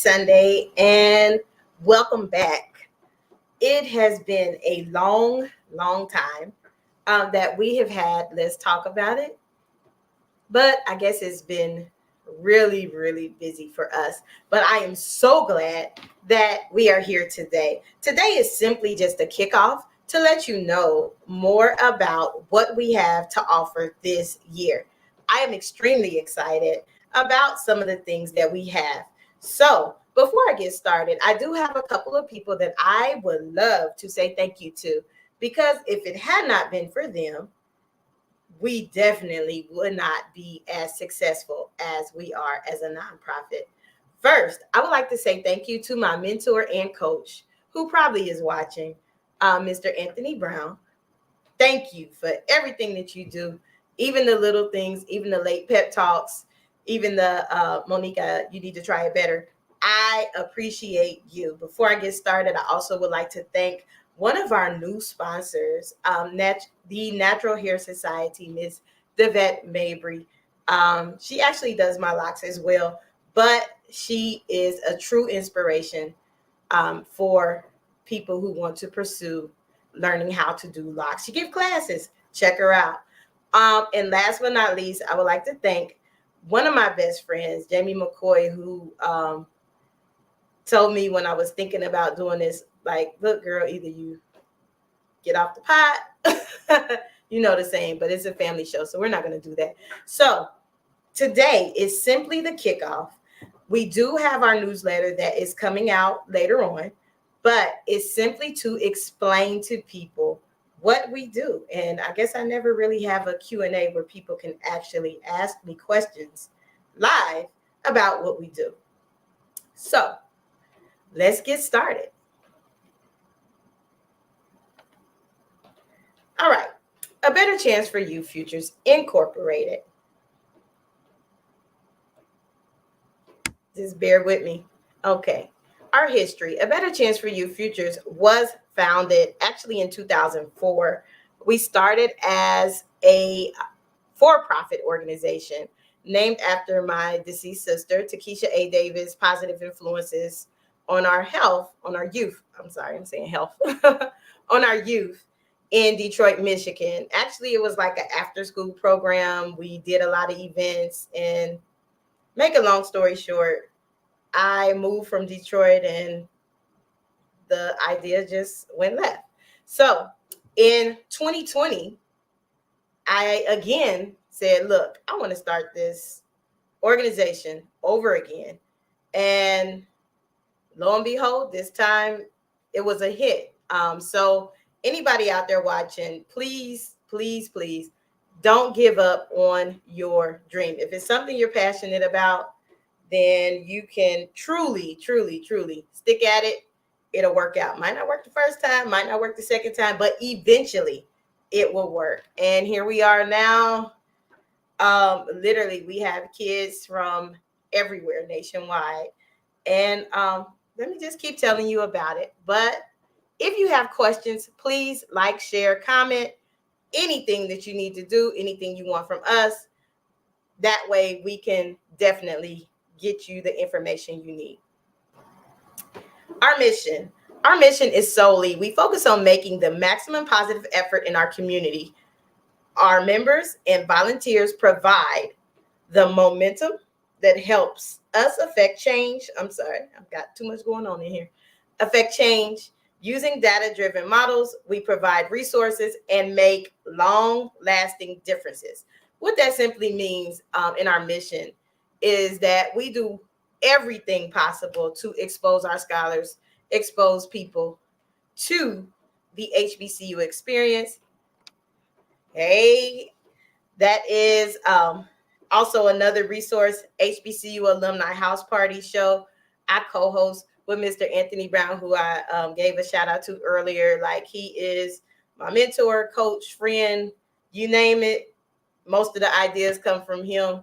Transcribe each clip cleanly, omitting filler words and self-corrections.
Sunday, and welcome back. It has been a long time that we have had Let's Talk About It, but I guess it's been really busy for us. But I am so glad that we are here today. Today is simply just a kickoff to let you know more about what we have to offer this year. I am extremely excited about some of the things that we have. So, before I get started, I do have a couple of people that I would love to say thank you to, because if it had not been for them, we definitely would not be as successful as we are as a nonprofit. First, I would like to say thank you to my mentor and coach, who probably is watching, Mr. Anthony Brown. Thank you for everything that you do, even the little things, even the late pep talks, even the Monica, you need to try it better. I appreciate you. Before I get started, I also would like to thank one of our new sponsors, the Natural Hair Society, Miss Devette Mabry. She actually does my locks as well, but she is a true inspiration for people who want to pursue learning how to do locks. She gives classes. Check her out. And last but not least, I would like to thank one of my best friends, Jamie McCoy, who told me when I was thinking about doing this, like, look, girl, either you get off the pot, you know the saying, but it's a family show, so we're not going to do that. So today is simply the kickoff. We do have our newsletter that is coming out later on, but it's simply to explain to people what we do. And I guess I never really have a Q&A where people can actually ask me questions live about what we do. So let's get started. All right. A Better Chance for You Futures Incorporated. Just bear with me. Okay. Our history. A Better Chance for You Futures was founded actually in 2004. We started as a for-profit organization named after my deceased sister, Takesha A. Davis, positive influences on our health, on our youth. I'm sorry, I'm saying health. On our youth in Detroit, Michigan. Actually, it was like an after-school program. We did a lot of events, and make a long story short, I moved from Detroit and the idea just went left. So in 2020, I again said, look, I want to start this organization over again. And lo and behold, this time it was a hit. So anybody out there watching, please don't give up on your dream. If it's something you're passionate about, then you can truly stick at it. It'll work out. Might not work the first time, might not work the second time, but eventually it will work. And here we are now. Literally, we have kids from everywhere nationwide. And let me just keep telling you about it. But if you have questions, please like, share, comment, anything that you need to do, anything you want from us. That way we can definitely get you the information you need. Our mission is solely, we focus on making the maximum positive effort in our community. Our members and volunteers provide the momentum that helps us affect change. I'm sorry, I've got too much going on in here. Affect change using data-driven models. We provide resources and make long-lasting differences. What that simply means in our mission is that we do everything possible to expose our scholars, expose people to the HBCU experience. Hey, that is also another resource, HBCU Alumni House Party Show. I co-host with Mr. Anthony Brown, who I gave a shout out to earlier. Like, he is my mentor, coach, friend, you name it. Most of the ideas come from him.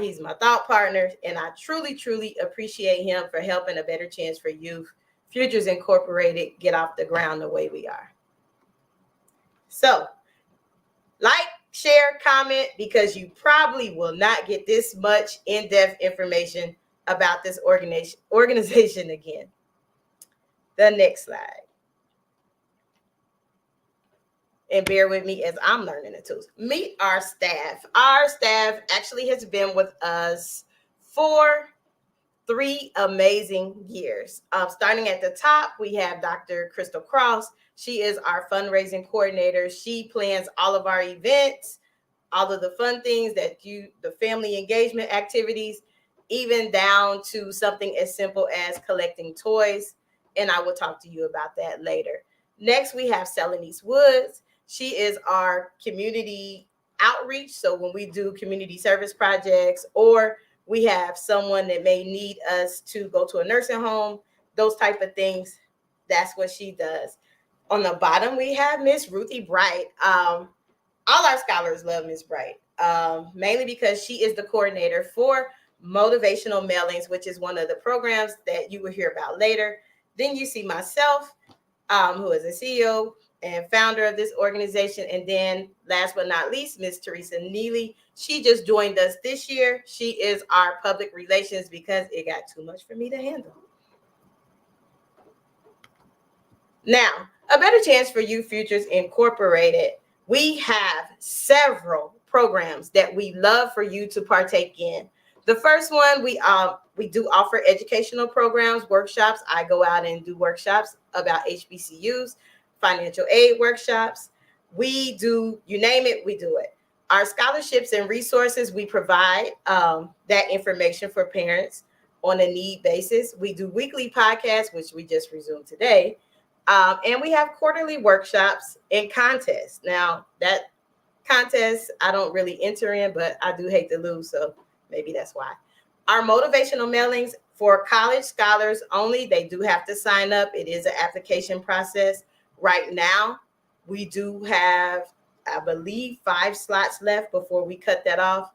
He's my thought partner, and I truly appreciate him for helping A Better Chance for Youth Futures Incorporated get off the ground the way we are. So, like, share, comment, because you probably will not get this much in-depth information about this organization again. The next slide. And bear with me as I'm learning the tools. Meet our staff. Our staff actually has been with us for 3 amazing years. Starting at the top, we have Dr. Crystal Cross. She is our fundraising coordinator. She plans all of our events, all of the fun things the family engagement activities, even down to something as simple as collecting toys. And I will talk to you about that later. Next, we have Celanese Woods. She is our community outreach. So when we do community service projects, or we have someone that may need us to go to a nursing home, those type of things, that's what she does. On the bottom, we have Miss Ruthie Bright. All our scholars love Miss Bright, mainly because she is the coordinator for motivational mailings, which is one of the programs that you will hear about later. Then you see myself, who is the CEO and founder of this organization. And then last but not least, Miss Teresa Neely. She just joined us this year. She is our public relations because it got too much for me to handle. Now, A Better Chance for You Futures Incorporated. We have several programs that we love for you to partake in. The first one, we do offer educational programs, workshops. I go out and do workshops about HBCUs, financial aid workshops. We do, you name it, we do it. Our scholarships and resources, we provide that information for parents on a need basis. We do weekly podcasts, which we just resumed today. And we have quarterly workshops and contests. Now, that contest I don't really enter in, but I do hate to lose, so maybe that's why. Our motivational mailings for college scholars only, they do have to sign up. It is an application process. Right now, we do have, I believe, 5 slots left before we cut that off.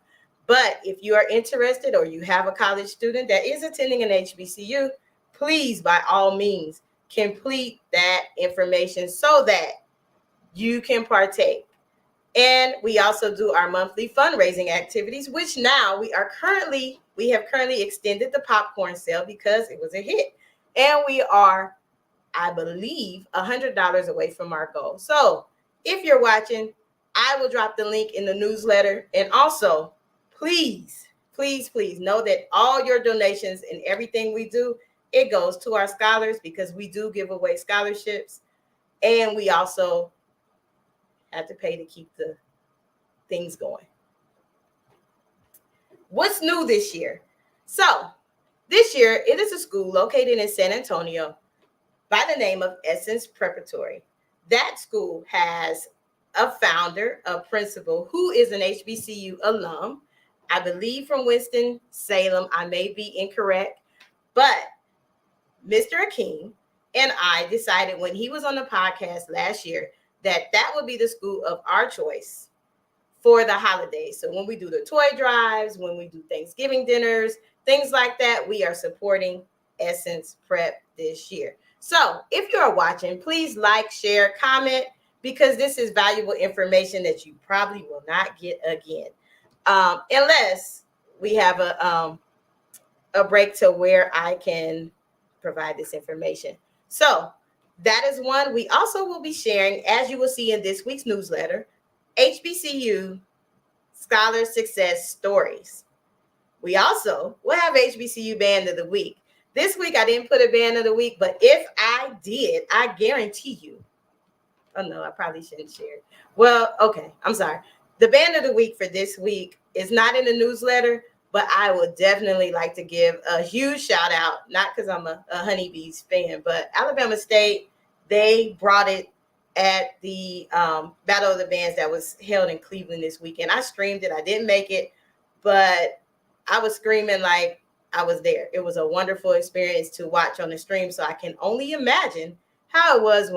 But if you are interested or you have a college student that is attending an HBCU, please, by all means, complete that information so that you can partake. And we also do our monthly fundraising activities, which now we have currently extended the popcorn sale because it was a hit. And we are, I believe, $100 away from our goal. So if you're watching, I will drop the link in the newsletter. And also, please, please, please know that all your donations and everything we do, it goes to our scholars because we do give away scholarships. And we also have to pay to keep the things going. What's new this year? So this year, it is a school located in San Antonio by the name of Essence Preparatory. That school has a founder, a principal, who is an HBCU alum, I believe from Winston-Salem. I may be incorrect, but Mr. Akeem and I decided when he was on the podcast last year that would be the school of our choice for the holidays. So when we do the toy drives, when we do Thanksgiving dinners, things like that, we are supporting Essence Prep this year. So if you are watching, please like, share, comment, because this is valuable information that you probably will not get again, unless we have a break to where I can provide this information. So that is one. We also will be sharing, as you will see in this week's newsletter, HBCU Scholar Success Stories. We also will have HBCU Band of the Week. This week, I didn't put a Band of the Week, but if I did, I guarantee you. Oh, no, I probably shouldn't share it. Well, okay, I'm sorry. The Band of the Week for this week is not in the newsletter, but I would definitely like to give a huge shout out, not because I'm a Honeybees fan, but Alabama State, they brought it at the Battle of the Bands that was held in Cleveland this weekend. I streamed it. I didn't make it, but I was screaming like I was there. It was a wonderful experience to watch on the stream, so I can only imagine how it was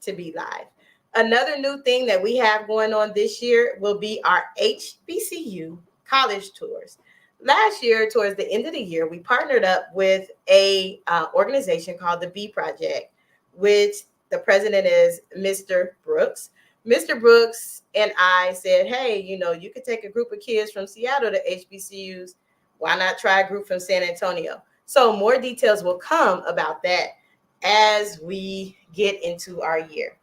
to be live. Another new thing that we have going on this year will be our HBCU college tours. Last year, towards the end of the year, we partnered up with a organization called the B Project, which the president is Mr. Brooks. Mr. Brooks and I said, hey, you could take a group of kids from Seattle to HBCUs. Why not try a group from San Antonio? So more details will come about that as we get into our year.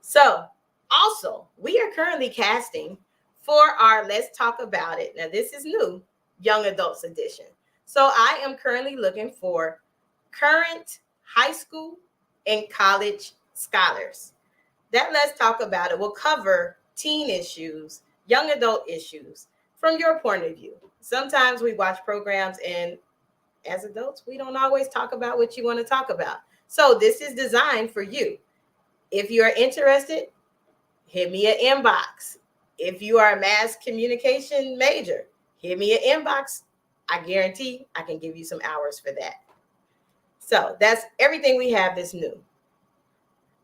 So also, we are currently casting for our Let's Talk About It. Now, this is new, Young Adults Edition. So I am currently looking for current high school and college scholars. That Let's Talk About It will cover teen issues, young adult issues from your point of view. Sometimes we watch programs and as adults, we don't always talk about what you want to talk about. So this is designed for you. If you are interested, hit me an inbox. If you are a mass communication major, hit me an inbox. I guarantee I can give you some hours for that. So that's everything we have that's new.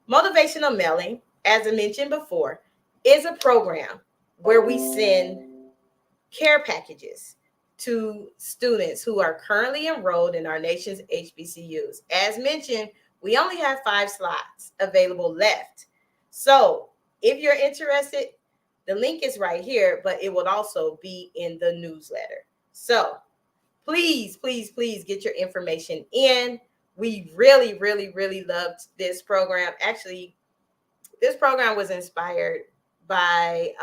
Motivational Mailing, as I mentioned before, is a program where we send care packages to students who are currently enrolled in our nation's HBCUs. As mentioned, we only have 5 slots available left. So if you're interested, the link is right here, but it will also be in the newsletter. So please, please, please get your information in. We really, really, really loved this program. Actually, this program was inspired by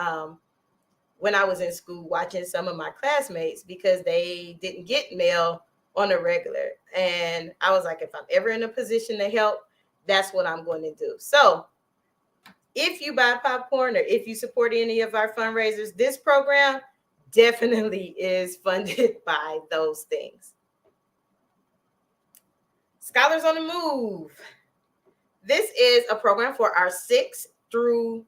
when I was in school watching some of my classmates because they didn't get mail on a regular. And I was like, if I'm ever in a position to help, that's what I'm going to do. So if you buy popcorn or if you support any of our fundraisers, this program definitely is funded by those things. Scholars on the Move. This is a program for our 6th through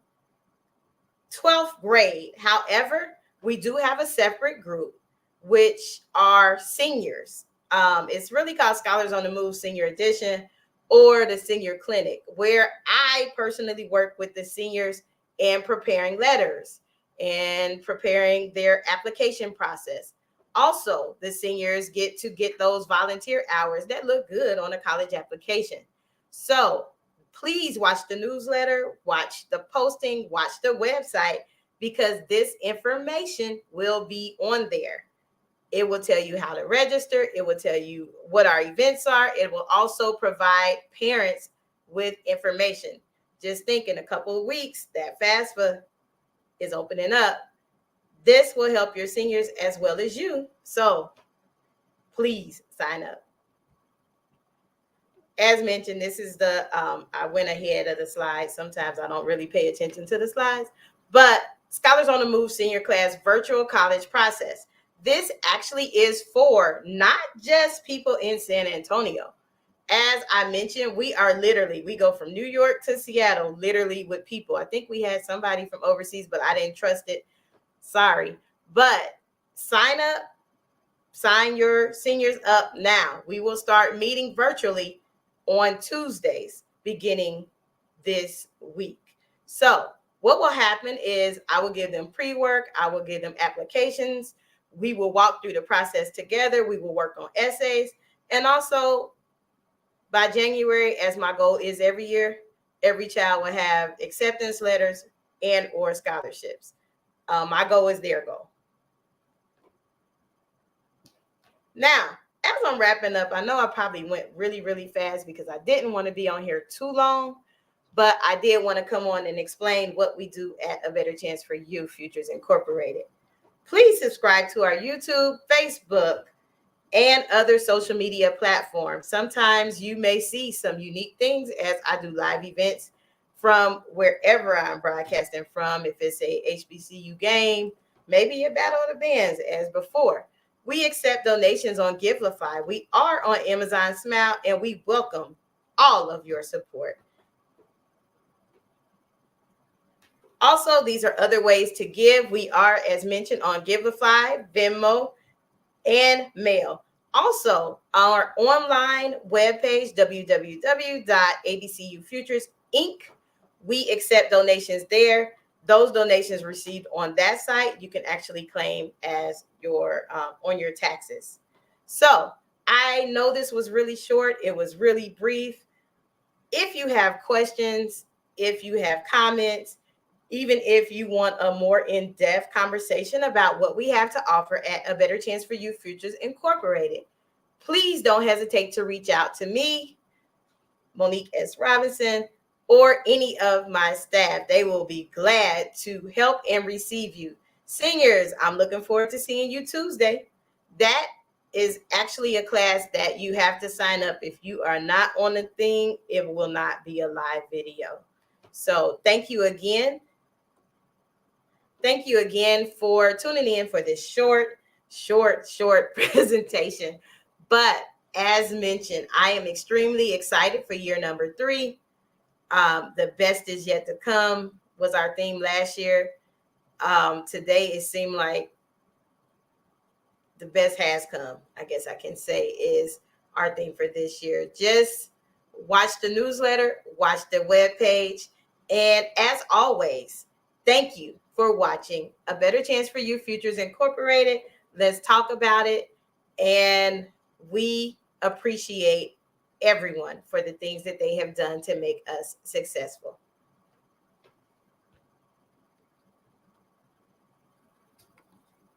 12th grade. However, we do have a separate group, which are seniors. It's really called Scholars on the Move Senior Edition or the Senior Clinic, where I personally work with the seniors in preparing letters and preparing their application process. Also, the seniors get to get those volunteer hours that look good on a college application. So please watch the newsletter, watch the posting, watch the website, because this information will be on there. It will tell you how to register. It will tell you what our events are. It will also provide parents with information. Just think in a couple of weeks that FAFSA is opening up. This will help your seniors as well as you. So please sign up. As mentioned, this is the, I went ahead of the slides. Sometimes I don't really pay attention to the slides, but Scholars on the Move Senior Class Virtual College Process. This actually is for not just people in San Antonio. As I mentioned, we go from New York to Seattle, literally with people. I think we had somebody from overseas, but I didn't trust it. Sorry. But sign up, sign your seniors up now. We will start meeting virtually on Tuesdays beginning this week. So what will happen is I will give them pre-work. I will give them applications. We will walk through the process together. We will work on essays. And also by January, as my goal is every year, every child will have acceptance letters and or scholarships. My goal is their goal. Now, as I'm wrapping up, I know I probably went really, really fast because I didn't want to be on here too long, but I did want to come on and explain what we do at A Better Chance for You Futures Incorporated. Please subscribe to our YouTube, Facebook, and other social media platforms. Sometimes you may see some unique things as I do live events from wherever I'm broadcasting from. If it's a HBCU game, maybe a Battle of the Bands as before. We accept donations on Givelify. We are on Amazon Smile, and we welcome all of your support. Also, these are other ways to give. We are, as mentioned, on Givelify, Venmo, and Mail. Also, our online webpage, www.abcufuturesinc. We accept donations there. Those donations received on that site, you can actually claim as your on your taxes. So I know this was really short. It was really brief. If you have questions, if you have comments, Even if you want a more in-depth conversation about what we have to offer at A Better Chance for You Futures Incorporated, please don't hesitate to reach out to me, Monique S. Robinson, or any of my staff. They will be glad to help and receive you. Seniors, I'm looking forward to seeing you Tuesday. That is actually a class that you have to sign up. If you are not on the thing, it will not be a live video. So thank you again. Thank you again for tuning in for this short presentation. But as mentioned, I am extremely excited for year number 3. The best is yet to come was our theme last year. Today, it seemed like the best has come, I guess I can say, is our theme for this year. Just watch the newsletter, watch the webpage, and as always, thank you for watching A Better Chance for You Futures Incorporated. Let's talk about it, and we appreciate everyone for the things that they have done to make us successful.